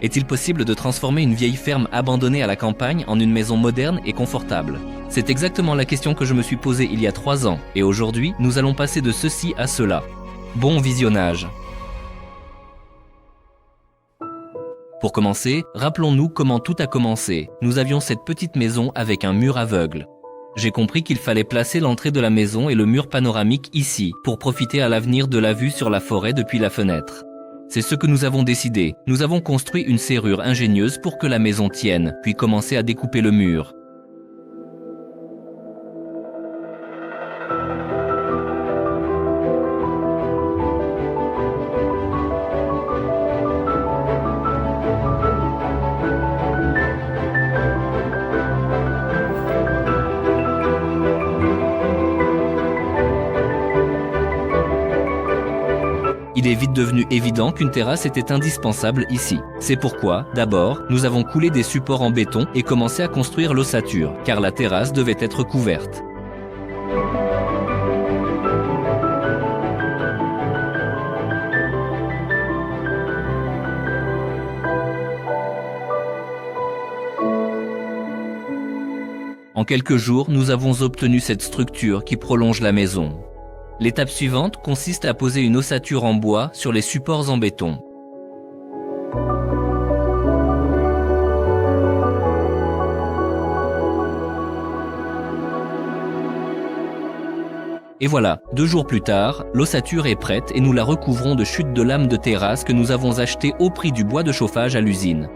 Est-il possible de transformer une vieille ferme abandonnée à la campagne en une maison moderne et confortable? C'est exactement la question que je me suis posée il y a 3 ans, et aujourd'hui, nous allons passer de ceci à cela. Bon visionnage. Pour commencer, rappelons-nous comment tout a commencé. Nous avions cette petite maison avec un mur aveugle. J'ai compris qu'il fallait placer l'entrée de la maison et le mur panoramique ici, pour profiter à l'avenir de la vue sur la forêt depuis la fenêtre. C'est ce que nous avons décidé. Nous avons construit une serrure ingénieuse pour que la maison tienne, puis commencé à découper le mur. Il est vite devenu évident qu'une terrasse était indispensable ici. C'est pourquoi, d'abord, nous avons coulé des supports en béton et commencé à construire l'ossature, car la terrasse devait être couverte. En quelques jours, nous avons obtenu cette structure qui prolonge la maison. L'étape suivante consiste à poser une ossature en bois sur les supports en béton. Et voilà, 2 jours plus tard, l'ossature est prête et nous la recouvrons de chutes de lames de terrasse que nous avons achetées au prix du bois de chauffage à l'usine.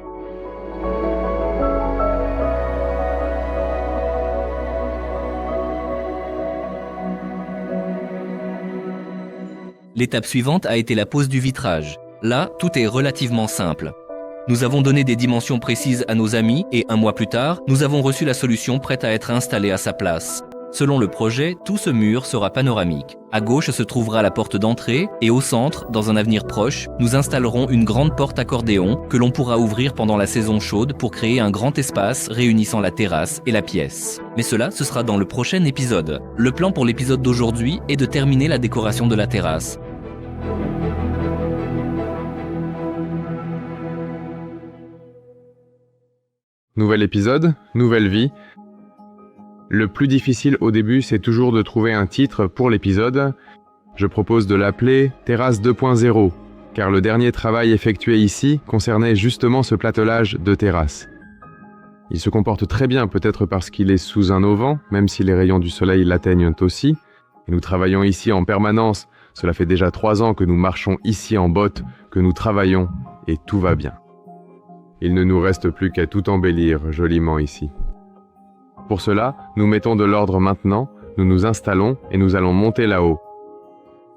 L'étape suivante a été la pose du vitrage. Là, tout est relativement simple. Nous avons donné des dimensions précises à nos amis et 1 mois plus tard, nous avons reçu la solution prête à être installée à sa place. Selon le projet, tout ce mur sera panoramique. À gauche se trouvera la porte d'entrée et au centre, dans un avenir proche, nous installerons une grande porte accordéon que l'on pourra ouvrir pendant la saison chaude pour créer un grand espace réunissant la terrasse et la pièce. Mais cela, ce sera dans le prochain épisode. Le plan pour l'épisode d'aujourd'hui est de terminer la décoration de la terrasse. Nouvel épisode, nouvelle vie. Le plus difficile au début, c'est toujours de trouver un titre pour l'épisode. Je propose de l'appeler Terrasse 2.0, car le dernier travail effectué ici concernait justement ce platelage de terrasse. Il se comporte très bien, peut-être parce qu'il est sous un auvent, même si les rayons du soleil l'atteignent aussi. Et nous travaillons ici en permanence. Cela fait déjà 3 ans que nous marchons ici en bottes, que nous travaillons, et tout va bien. Il ne nous reste plus qu'à tout embellir joliment ici. Pour cela, nous mettons de l'ordre maintenant, nous nous installons et nous allons monter là-haut.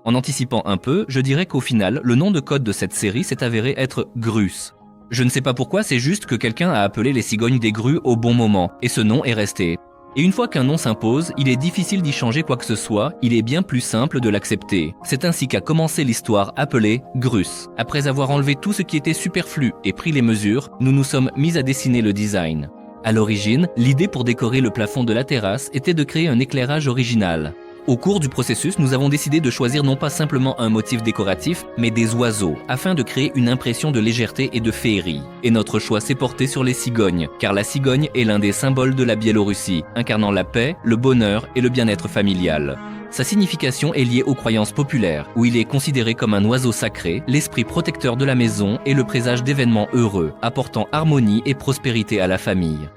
En anticipant un peu, je dirais qu'au final, le nom de code de cette série s'est avéré être Grus. Je ne sais pas pourquoi, c'est juste que quelqu'un a appelé les cigognes des grues au bon moment, et ce nom est resté. Et une fois qu'un nom s'impose, il est difficile d'y changer quoi que ce soit, il est bien plus simple de l'accepter. C'est ainsi qu'a commencé l'histoire appelée Grus. Après avoir enlevé tout ce qui était superflu et pris les mesures, nous nous sommes mis à dessiner le design. À l'origine, l'idée pour décorer le plafond de la terrasse était de créer un éclairage original. Au cours du processus, nous avons décidé de choisir non pas simplement un motif décoratif, mais des oiseaux, afin de créer une impression de légèreté et de féerie. Et notre choix s'est porté sur les cigognes, car la cigogne est l'un des symboles de la Biélorussie, incarnant la paix, le bonheur et le bien-être familial. Sa signification est liée aux croyances populaires, où il est considéré comme un oiseau sacré, l'esprit protecteur de la maison et le présage d'événements heureux, apportant harmonie et prospérité à la famille.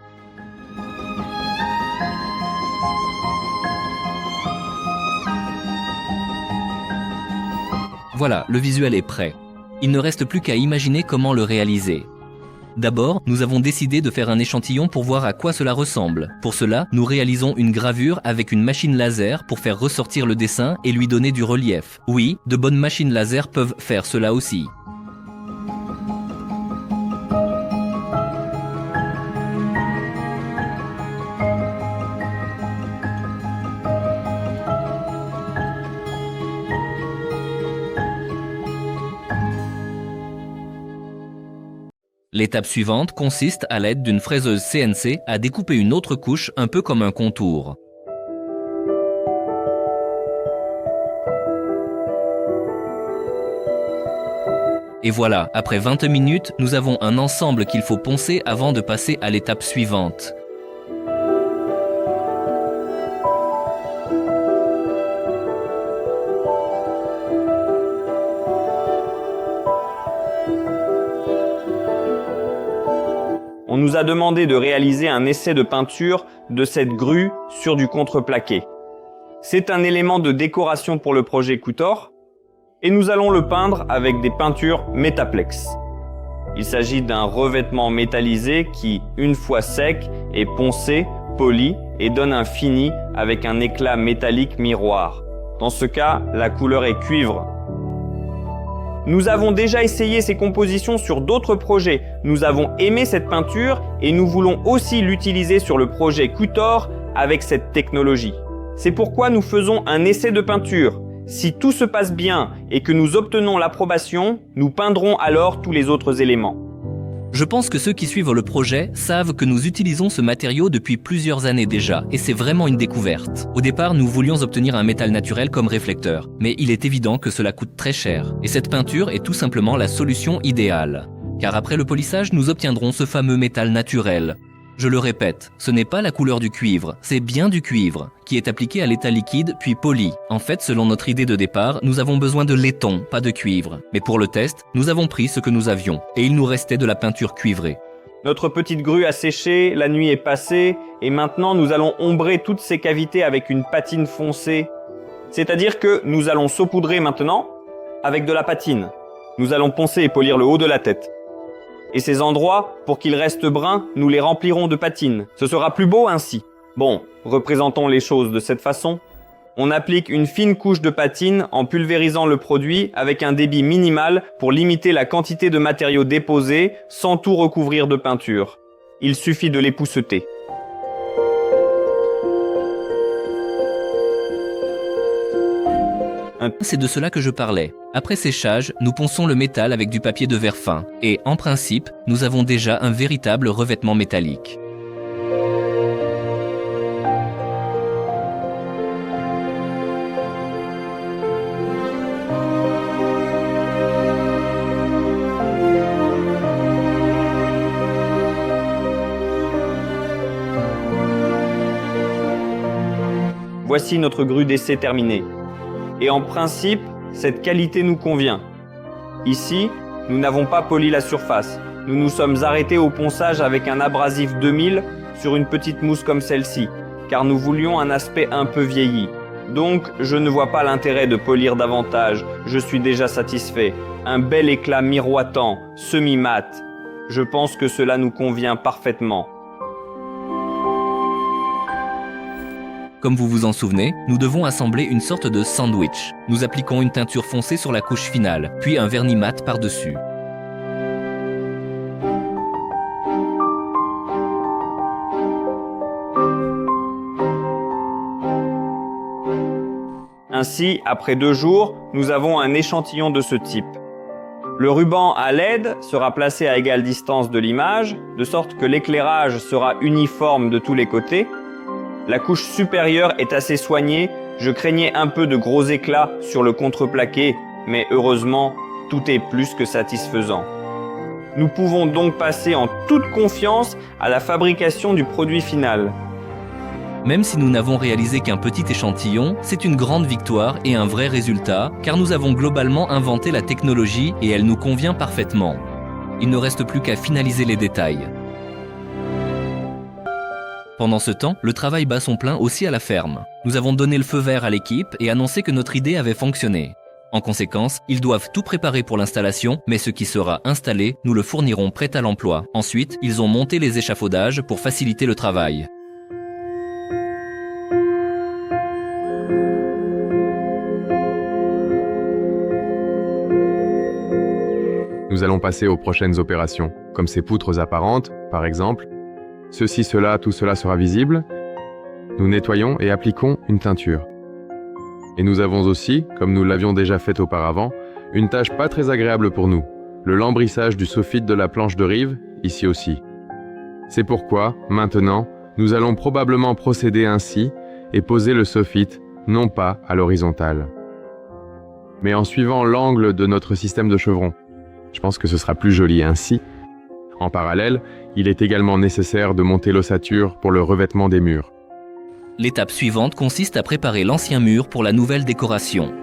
Voilà, le visuel est prêt. Il ne reste plus qu'à imaginer comment le réaliser. D'abord, nous avons décidé de faire un échantillon pour voir à quoi cela ressemble. Pour cela, nous réalisons une gravure avec une machine laser pour faire ressortir le dessin et lui donner du relief. Oui, de bonnes machines laser peuvent faire cela aussi. L'étape suivante consiste, à l'aide d'une fraiseuse CNC, à découper une autre couche un peu comme un contour. Et voilà, après 20 minutes, nous avons un ensemble qu'il faut poncer avant de passer à l'étape suivante. On nous a demandé de réaliser un essai de peinture de cette grue sur du contreplaqué. C'est un élément de décoration pour le projet Kutor et nous allons le peindre avec des peintures Metaplex. Il s'agit d'un revêtement métallisé qui, une fois sec, est poncé, poli et donne un fini avec un éclat métallique miroir. Dans ce cas, la couleur est cuivre. Nous avons déjà essayé ces compositions sur d'autres projets. Nous avons aimé cette peinture et nous voulons aussi l'utiliser sur le projet Kutor avec cette technologie. C'est pourquoi nous faisons un essai de peinture. Si tout se passe bien et que nous obtenons l'approbation, nous peindrons alors tous les autres éléments. Je pense que ceux qui suivent le projet savent que nous utilisons ce matériau depuis plusieurs années déjà, et c'est vraiment une découverte. Au départ, nous voulions obtenir un métal naturel comme réflecteur, mais il est évident que cela coûte très cher, et cette peinture est tout simplement la solution idéale. Car après le polissage, nous obtiendrons ce fameux métal naturel. Je le répète, ce n'est pas la couleur du cuivre, c'est bien du cuivre, qui est appliqué à l'état liquide puis poli. En fait, selon notre idée de départ, nous avons besoin de laiton, pas de cuivre. Mais pour le test, nous avons pris ce que nous avions, et il nous restait de la peinture cuivrée. Notre petite grue a séché, la nuit est passée, et maintenant nous allons ombrer toutes ces cavités avec une patine foncée. C'est-à-dire que nous allons saupoudrer maintenant avec de la patine. Nous allons poncer et polir le haut de la tête. Et ces endroits, pour qu'ils restent bruns, nous les remplirons de patine. Ce sera plus beau ainsi. Bon, représentons les choses de cette façon. On applique une fine couche de patine en pulvérisant le produit avec un débit minimal pour limiter la quantité de matériaux déposés sans tout recouvrir de peinture. Il suffit de l'épousseter. C'est de cela que je parlais. Après séchage, nous ponçons le métal avec du papier de verre fin et, en principe, nous avons déjà un véritable revêtement métallique. Voici notre grue d'essai terminée. Et en principe, cette qualité nous convient. Ici, nous n'avons pas poli la surface. Nous nous sommes arrêtés au ponçage avec un abrasif 2000 sur une petite mousse comme celle-ci, car nous voulions un aspect un peu vieilli. Donc, je ne vois pas l'intérêt de polir davantage. Je suis déjà satisfait. Un bel éclat miroitant, semi-mat. Je pense que cela nous convient parfaitement. Comme vous vous en souvenez, nous devons assembler une sorte de sandwich. Nous appliquons une teinture foncée sur la couche finale, puis un vernis mat par-dessus. Ainsi, après 2 jours, nous avons un échantillon de ce type. Le ruban à LED sera placé à égale distance de l'image, de sorte que l'éclairage sera uniforme de tous les côtés. La couche supérieure est assez soignée, je craignais un peu de gros éclats sur le contreplaqué, mais heureusement, tout est plus que satisfaisant. Nous pouvons donc passer en toute confiance à la fabrication du produit final. Même si nous n'avons réalisé qu'un petit échantillon, c'est une grande victoire et un vrai résultat, car nous avons globalement inventé la technologie et elle nous convient parfaitement. Il ne reste plus qu'à finaliser les détails. Pendant ce temps, le travail bat son plein aussi à la ferme. Nous avons donné le feu vert à l'équipe et annoncé que notre idée avait fonctionné. En conséquence, ils doivent tout préparer pour l'installation, mais ce qui sera installé, nous le fournirons prêt à l'emploi. Ensuite, ils ont monté les échafaudages pour faciliter le travail. Nous allons passer aux prochaines opérations, comme ces poutres apparentes, par exemple. Ceci, cela, tout cela sera visible. Nous nettoyons et appliquons une teinture. Et nous avons aussi, comme nous l'avions déjà fait auparavant, une tâche pas très agréable pour nous, le lambrissage du soffit de la planche de rive, ici aussi. C'est pourquoi, maintenant, nous allons probablement procéder ainsi et poser le soffit, non pas à l'horizontale, mais en suivant l'angle de notre système de chevron. Je pense que ce sera plus joli ainsi. En parallèle, il est également nécessaire de monter l'ossature pour le revêtement des murs. L'étape suivante consiste à préparer l'ancien mur pour la nouvelle décoration.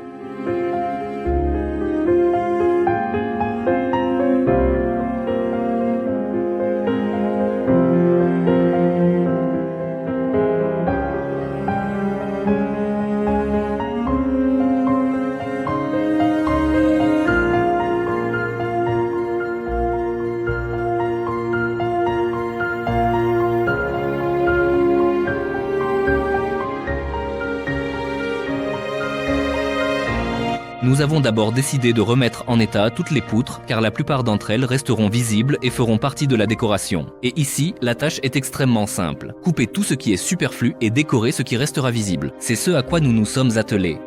Nous avons d'abord décidé de remettre en état toutes les poutres car la plupart d'entre elles resteront visibles et feront partie de la décoration. Et ici, la tâche est extrêmement simple. Couper tout ce qui est superflu et décorer ce qui restera visible. C'est ce à quoi nous nous sommes attelés.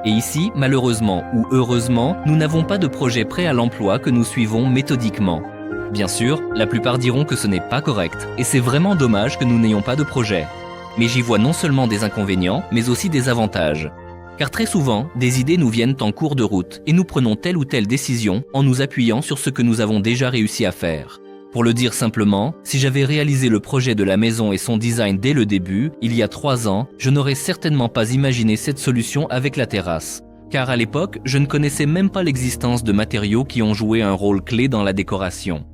Et ici, malheureusement ou heureusement, nous n'avons pas de projet prêt à l'emploi que nous suivons méthodiquement. Bien sûr, la plupart diront que ce n'est pas correct, et c'est vraiment dommage que nous n'ayons pas de projet. Mais j'y vois non seulement des inconvénients, mais aussi des avantages. Car très souvent, des idées nous viennent en cours de route, et nous prenons telle ou telle décision en nous appuyant sur ce que nous avons déjà réussi à faire. Pour le dire simplement, si j'avais réalisé le projet de la maison et son design dès le début, il y a 3 ans, je n'aurais certainement pas imaginé cette solution avec la terrasse. Car à l'époque, je ne connaissais même pas l'existence de matériaux qui ont joué un rôle clé dans la décoration.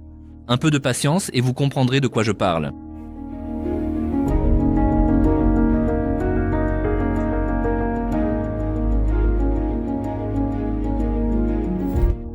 Un peu de patience et vous comprendrez de quoi je parle.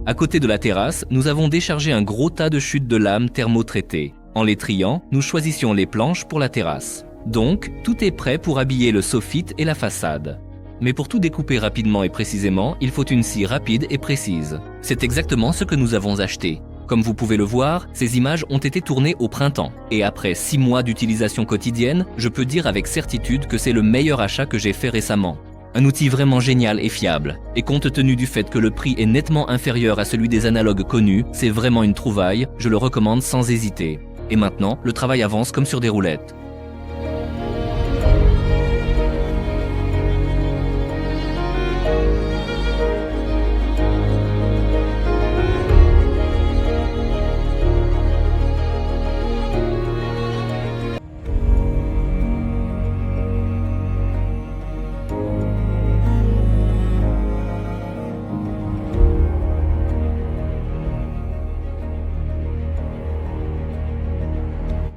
À côté de la terrasse, nous avons déchargé un gros tas de chutes de lames thermotraitées. En les triant, nous choisissions les planches pour la terrasse. Donc, tout est prêt pour habiller le soffit et la façade. Mais pour tout découper rapidement et précisément, il faut une scie rapide et précise. C'est exactement ce que nous avons acheté. Comme vous pouvez le voir, ces images ont été tournées au printemps. Et après 6 mois d'utilisation quotidienne, je peux dire avec certitude que c'est le meilleur achat que j'ai fait récemment. Un outil vraiment génial et fiable. Et compte tenu du fait que le prix est nettement inférieur à celui des analogues connus, c'est vraiment une trouvaille, je le recommande sans hésiter. Et maintenant, le travail avance comme sur des roulettes.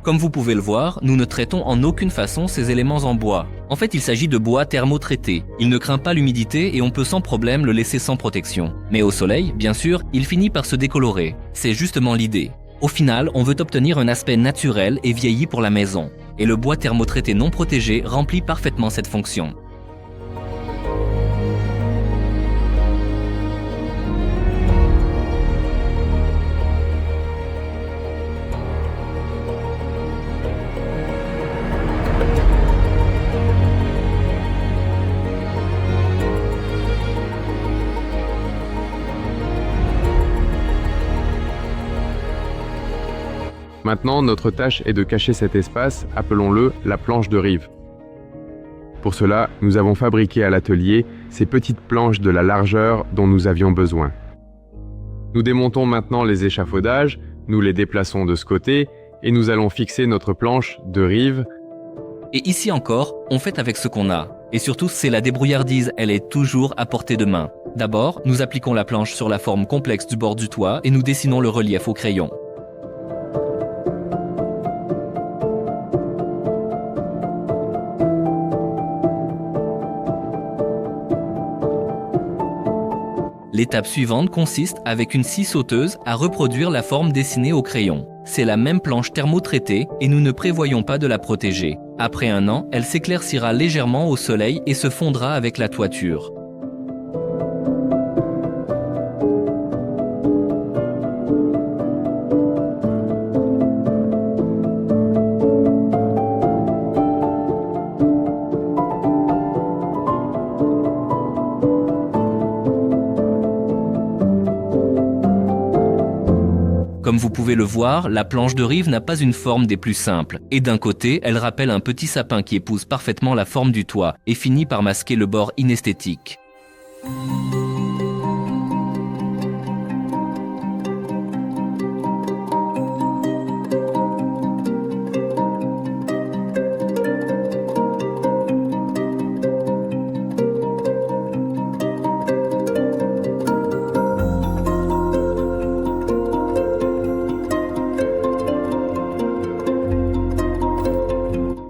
Comme vous pouvez le voir, nous ne traitons en aucune façon ces éléments en bois. En fait, il s'agit de bois thermotraité. Il ne craint pas l'humidité et on peut sans problème le laisser sans protection. Mais au soleil, bien sûr, il finit par se décolorer. C'est justement l'idée. Au final, on veut obtenir un aspect naturel et vieilli pour la maison. Et le bois thermotraité non protégé remplit parfaitement cette fonction. Maintenant, notre tâche est de cacher cet espace, appelons-le la planche de rive. Pour cela, nous avons fabriqué à l'atelier ces petites planches de la largeur dont nous avions besoin. Nous démontons maintenant les échafaudages, nous les déplaçons de ce côté et nous allons fixer notre planche de rive. Et ici encore, on fait avec ce qu'on a. Et surtout, c'est la débrouillardise, elle est toujours à portée de main. D'abord, nous appliquons la planche sur la forme complexe du bord du toit et nous dessinons le relief au crayon. L'étape suivante consiste, avec une scie sauteuse, à reproduire la forme dessinée au crayon. c'est la même planche thermotraitée et nous ne prévoyons pas de la protéger. Après 1 an, elle s'éclaircira légèrement au soleil et se fondra avec la toiture. Comme vous pouvez le voir, la planche de rive n'a pas une forme des plus simples. Et d'un côté, elle rappelle un petit sapin qui épouse parfaitement la forme du toit et finit par masquer le bord inesthétique.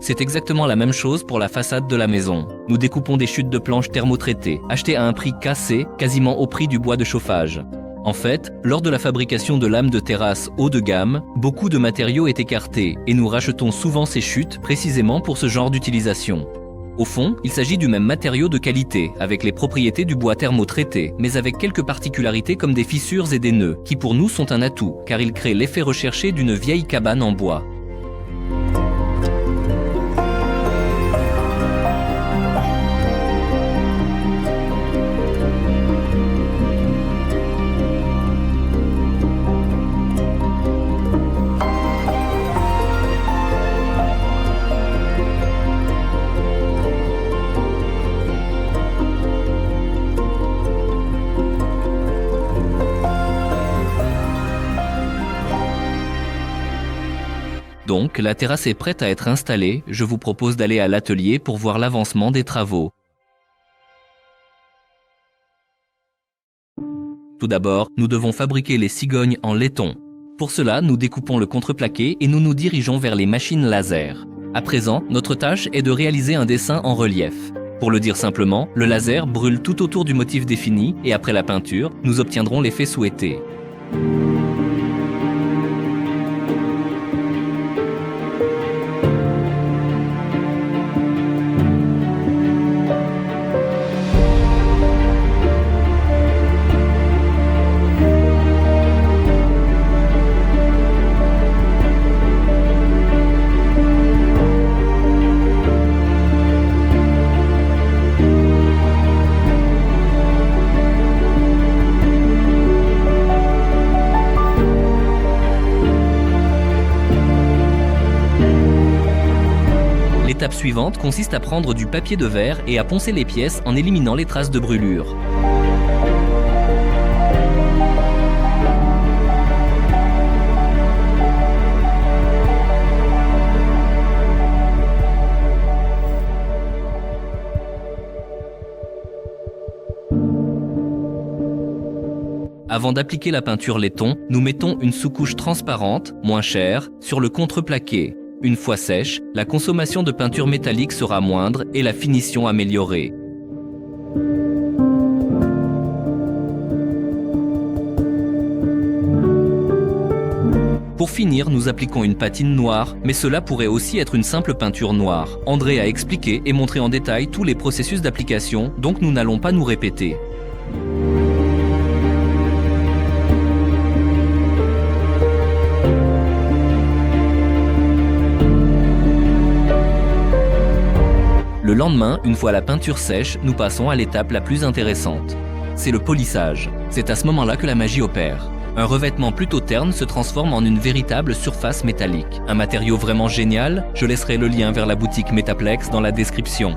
C'est exactement la même chose pour la façade de la maison. Nous découpons des chutes de planches thermotraitées, achetées à un prix cassé, quasiment au prix du bois de chauffage. En fait, lors de la fabrication de lames de terrasse haut de gamme, beaucoup de matériaux est écarté et nous rachetons souvent ces chutes précisément pour ce genre d'utilisation. Au fond, il s'agit du même matériau de qualité, avec les propriétés du bois thermotraité, mais avec quelques particularités comme des fissures et des nœuds, qui pour nous sont un atout, car ils créent l'effet recherché d'une vieille cabane en bois. Donc, la terrasse est prête à être installée. Je vous propose d'aller à l'atelier pour voir l'avancement des travaux. Tout d'abord, nous devons fabriquer les cigognes en laiton. Pour cela, nous découpons le contreplaqué et nous nous dirigeons vers les machines laser. À présent, notre tâche est de réaliser un dessin en relief. Pour le dire simplement, le laser brûle tout autour du motif défini et après la peinture, nous obtiendrons l'effet souhaité. L'étape suivante consiste à prendre du papier de verre et à poncer les pièces en éliminant les traces de brûlure. Avant d'appliquer la peinture laiton, nous mettons une sous-couche transparente, moins chère, sur le contreplaqué. Une fois sèche, la consommation de peinture métallique sera moindre et la finition améliorée. Pour finir, nous appliquons une patine noire, mais cela pourrait aussi être une simple peinture noire. André a expliqué et montré en détail tous les processus d'application, donc nous n'allons pas nous répéter. Le lendemain, une fois la peinture sèche, nous passons à l'étape la plus intéressante. C'est le polissage. C'est à ce moment-là que la magie opère. Un revêtement plutôt terne se transforme en une véritable surface métallique. Un matériau vraiment génial, je laisserai le lien vers la boutique Metaplex dans la description.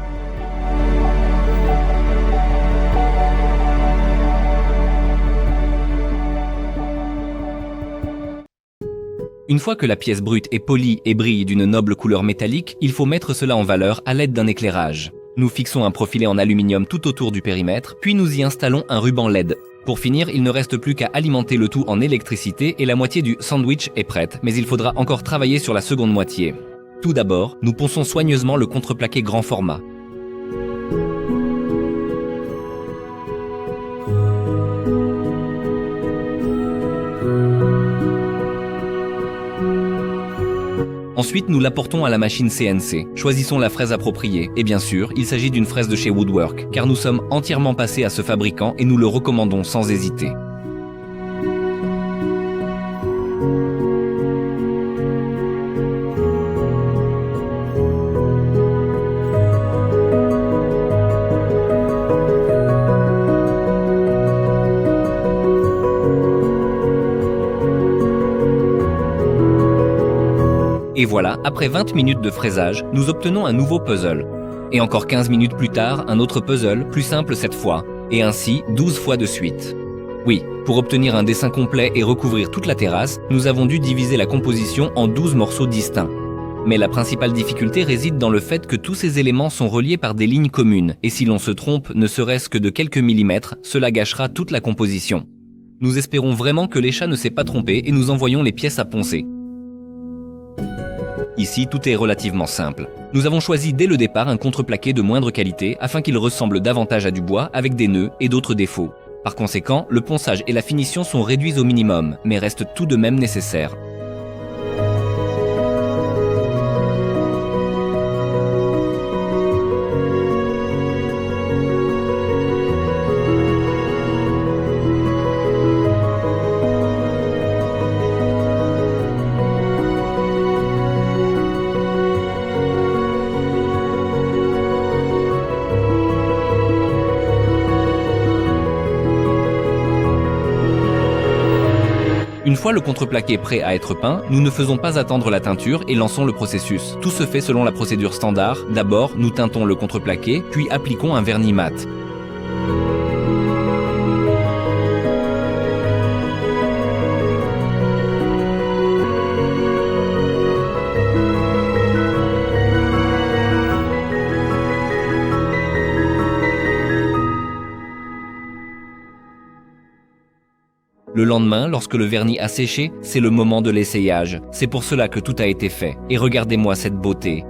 Une fois que la pièce brute est polie et brille d'une noble couleur métallique, il faut mettre cela en valeur à l'aide d'un éclairage. Nous fixons un profilet en aluminium tout autour du périmètre, puis nous y installons un ruban LED. Pour finir, il ne reste plus qu'à alimenter le tout en électricité et la moitié du sandwich est prête, mais il faudra encore travailler sur la seconde moitié. Tout d'abord, nous ponçons soigneusement le contreplaqué grand format. Ensuite, nous l'apportons à la machine CNC. Choisissons la fraise appropriée. Et bien sûr, il s'agit d'une fraise de chez Woodwork, car nous sommes entièrement passés à ce fabricant et nous le recommandons sans hésiter. Et voilà, après 20 minutes de fraisage, nous obtenons un nouveau puzzle. Et encore 15 minutes plus tard, un autre puzzle, plus simple cette fois. Et ainsi, 12 fois de suite. Oui, pour obtenir un dessin complet et recouvrir toute la terrasse, nous avons dû diviser la composition en 12 morceaux distincts. Mais la principale difficulté réside dans le fait que tous ces éléments sont reliés par des lignes communes, et si l'on se trompe ne serait-ce que de quelques millimètres, cela gâchera toute la composition. Nous espérons vraiment que l'échat ne s'est pas trompé et nous envoyons les pièces à poncer. Ici, tout est relativement simple. Nous avons choisi dès le départ un contreplaqué de moindre qualité afin qu'il ressemble davantage à du bois avec des nœuds et d'autres défauts. Par conséquent, le ponçage et la finition sont réduits au minimum, mais restent tout de même nécessaires. Une fois le contreplaqué prêt à être peint, nous ne faisons pas attendre la teinture et lançons le processus. Tout se fait selon la procédure standard. D'abord, nous teintons le contreplaqué, puis appliquons un vernis mat. Le lendemain, lorsque le vernis a séché, c'est le moment de l'essayage. C'est pour cela que tout a été fait. Et regardez-moi cette beauté.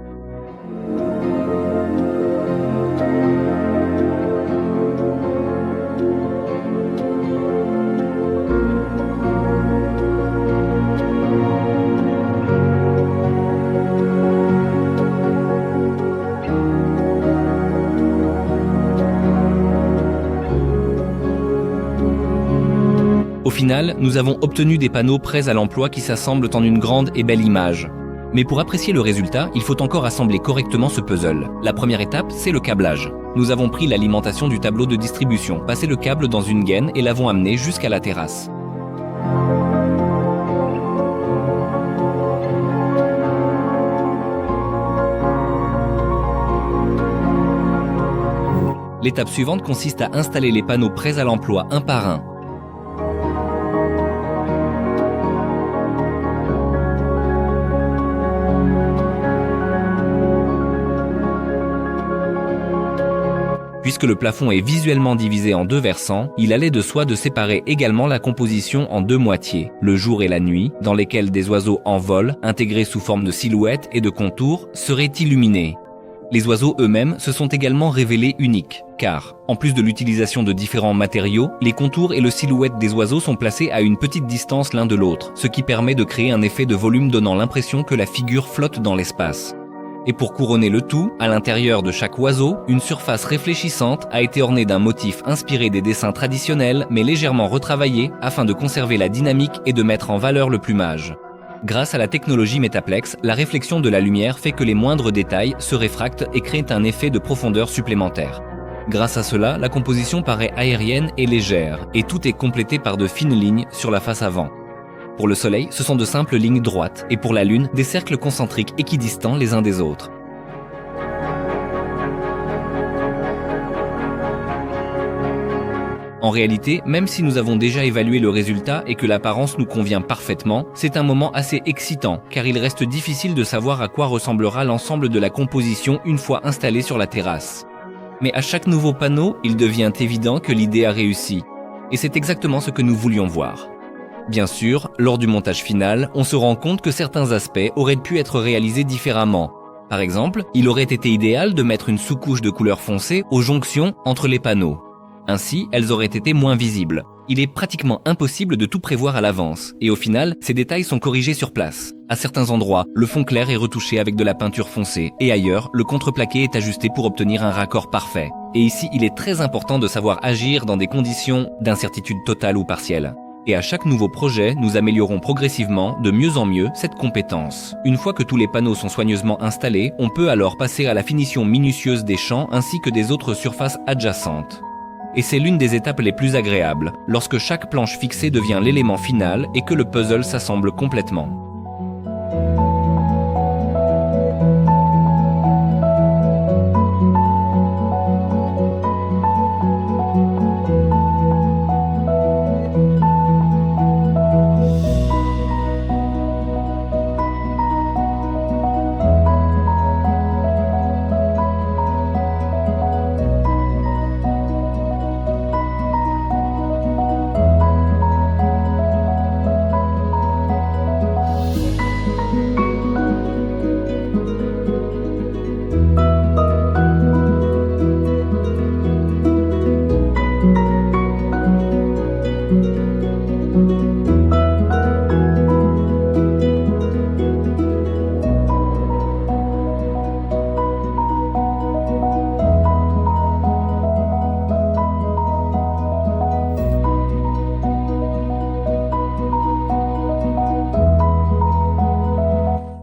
Au final, nous avons obtenu des panneaux prêts à l'emploi qui s'assemblent en une grande et belle image. Mais pour apprécier le résultat, il faut encore assembler correctement ce puzzle. La première étape, c'est le câblage. Nous avons pris l'alimentation du tableau de distribution, passé le câble dans une gaine et l'avons amené jusqu'à la terrasse. L'étape suivante consiste à installer les panneaux prêts à l'emploi un par un. Puisque le plafond est visuellement divisé en deux versants, il allait de soi de séparer également la composition en deux moitiés, le jour et la nuit, dans lesquels des oiseaux en vol, intégrés sous forme de silhouettes et de contours, seraient illuminés. Les oiseaux eux-mêmes se sont également révélés uniques, car, en plus de l'utilisation de différents matériaux, les contours et le silhouette des oiseaux sont placés à une petite distance l'un de l'autre, ce qui permet de créer un effet de volume donnant l'impression que la figure flotte dans l'espace. Et pour couronner le tout, à l'intérieur de chaque oiseau, une surface réfléchissante a été ornée d'un motif inspiré des dessins traditionnels mais légèrement retravaillé afin de conserver la dynamique et de mettre en valeur le plumage. Grâce à la technologie Metaplex, la réflexion de la lumière fait que les moindres détails se réfractent et créent un effet de profondeur supplémentaire. Grâce à cela, la composition paraît aérienne et légère, et tout est complété par de fines lignes sur la face avant. Pour le Soleil, ce sont de simples lignes droites, et pour la Lune, des cercles concentriques équidistants les uns des autres. En réalité, même si nous avons déjà évalué le résultat et que l'apparence nous convient parfaitement, c'est un moment assez excitant, car il reste difficile de savoir à quoi ressemblera l'ensemble de la composition une fois installée sur la terrasse. Mais à chaque nouveau panneau, il devient évident que l'idée a réussi, et c'est exactement ce que nous voulions voir. Bien sûr, lors du montage final, on se rend compte que certains aspects auraient pu être réalisés différemment. Par exemple, il aurait été idéal de mettre une sous-couche de couleur foncée aux jonctions entre les panneaux. Ainsi, elles auraient été moins visibles. Il est pratiquement impossible de tout prévoir à l'avance, et au final, ces détails sont corrigés sur place. À certains endroits, le fond clair est retouché avec de la peinture foncée, et ailleurs, le contreplaqué est ajusté pour obtenir un raccord parfait. Et ici, il est très important de savoir agir dans des conditions d'incertitude totale ou partielle. Et à chaque nouveau projet, nous améliorons progressivement, de mieux en mieux, cette compétence. Une fois que tous les panneaux sont soigneusement installés, on peut alors passer à la finition minutieuse des champs ainsi que des autres surfaces adjacentes. Et c'est l'une des étapes les plus agréables, lorsque chaque planche fixée devient l'élément final et que le puzzle s'assemble complètement.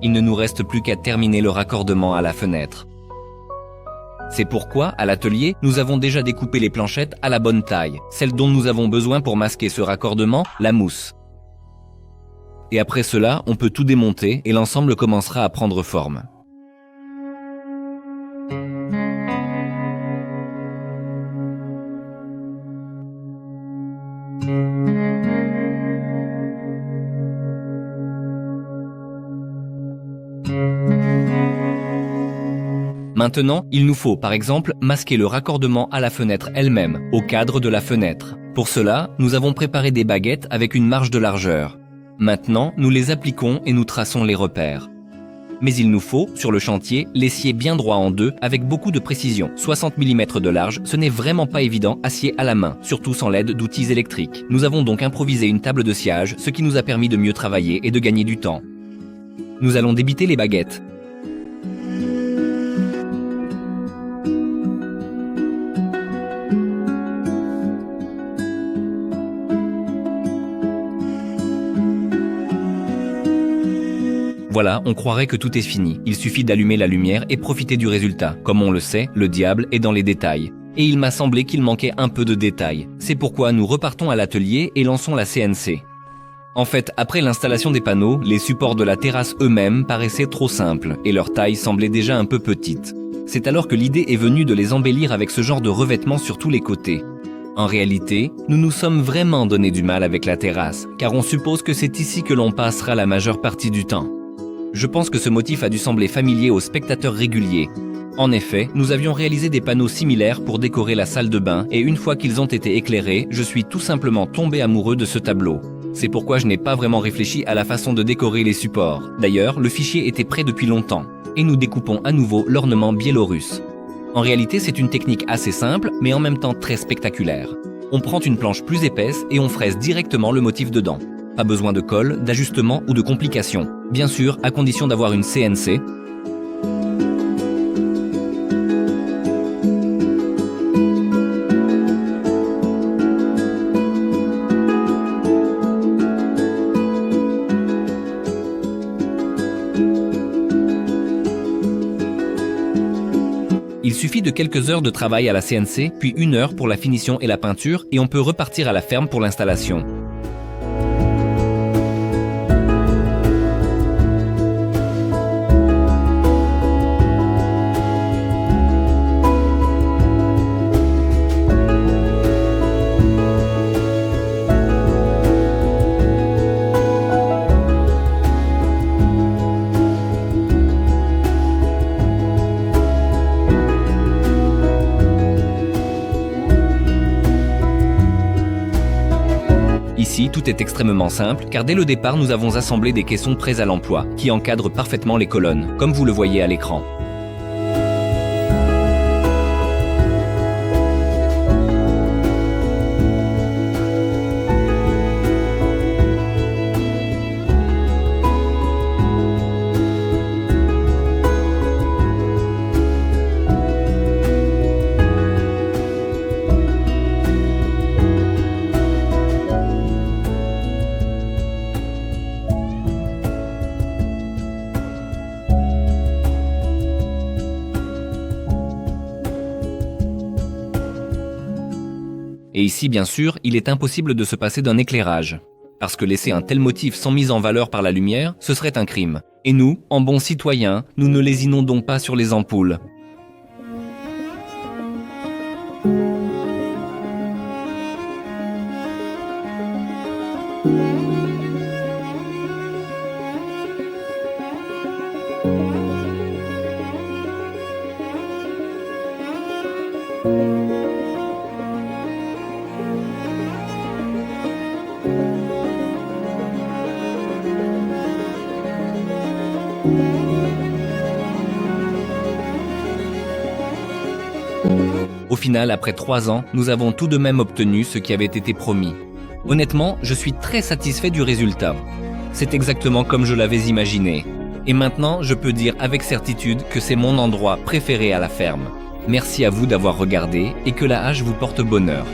Il ne nous reste plus qu'à terminer le raccordement à la fenêtre. C'est pourquoi, à l'atelier, nous avons déjà découpé les planchettes à la bonne taille, celle dont nous avons besoin pour masquer ce raccordement, la mousse. Et après cela, on peut tout démonter et l'ensemble commencera à prendre forme. Maintenant, il nous faut, par exemple, masquer le raccordement à la fenêtre elle-même, au cadre de la fenêtre. Pour cela, nous avons préparé des baguettes avec une marge de largeur. Maintenant, nous les appliquons et nous traçons les repères. Mais il nous faut, sur le chantier, les scier bien droit en deux avec beaucoup de précision. 60 mm de large, ce n'est vraiment pas évident à scier à la main, surtout sans l'aide d'outils électriques. Nous avons donc improvisé une table de sciage, ce qui nous a permis de mieux travailler et de gagner du temps. Nous allons débiter les baguettes. Voilà, on croirait que tout est fini. Il suffit d'allumer la lumière et profiter du résultat. Comme on le sait, le diable est dans les détails. Et il m'a semblé qu'il manquait un peu de détails. C'est pourquoi nous repartons à l'atelier et lançons la CNC. En fait, après l'installation des panneaux, les supports de la terrasse eux-mêmes paraissaient trop simples et leur taille semblait déjà un peu petite. C'est alors que l'idée est venue de les embellir avec ce genre de revêtement sur tous les côtés. En réalité, nous nous sommes vraiment donné du mal avec la terrasse, car on suppose que c'est ici que l'on passera la majeure partie du temps. Je pense que ce motif a dû sembler familier aux spectateurs réguliers. En effet, nous avions réalisé des panneaux similaires pour décorer la salle de bain et une fois qu'ils ont été éclairés, je suis tout simplement tombé amoureux de ce tableau. C'est pourquoi je n'ai pas vraiment réfléchi à la façon de décorer les supports. D'ailleurs, le fichier était prêt depuis longtemps. Et nous découpons à nouveau l'ornement biélorusse. En réalité, c'est une technique assez simple, mais en même temps très spectaculaire. On prend une planche plus épaisse et on fraise directement le motif dedans. Pas besoin de colle, d'ajustement ou de complications. Bien sûr, à condition d'avoir une CNC. Il suffit de quelques heures de travail à la CNC, puis 1 heure pour la finition et la peinture, et on peut repartir à la ferme pour l'installation. Ici, tout est extrêmement simple, car dès le départ, nous avons assemblé des caissons prêts à l'emploi, qui encadrent parfaitement les colonnes, comme vous le voyez à l'écran. Et ici, bien sûr, il est impossible de se passer d'un éclairage. Parce que laisser un tel motif sans mise en valeur par la lumière, ce serait un crime. Et nous, en bons citoyens, nous ne les inondons pas sur les ampoules. Au final, après 3 ans, nous avons tout de même obtenu ce qui avait été promis. Honnêtement, je suis très satisfait du résultat. C'est exactement comme je l'avais imaginé. Et maintenant, je peux dire avec certitude que c'est mon endroit préféré à la ferme. Merci à vous d'avoir regardé et que la hache vous porte bonheur.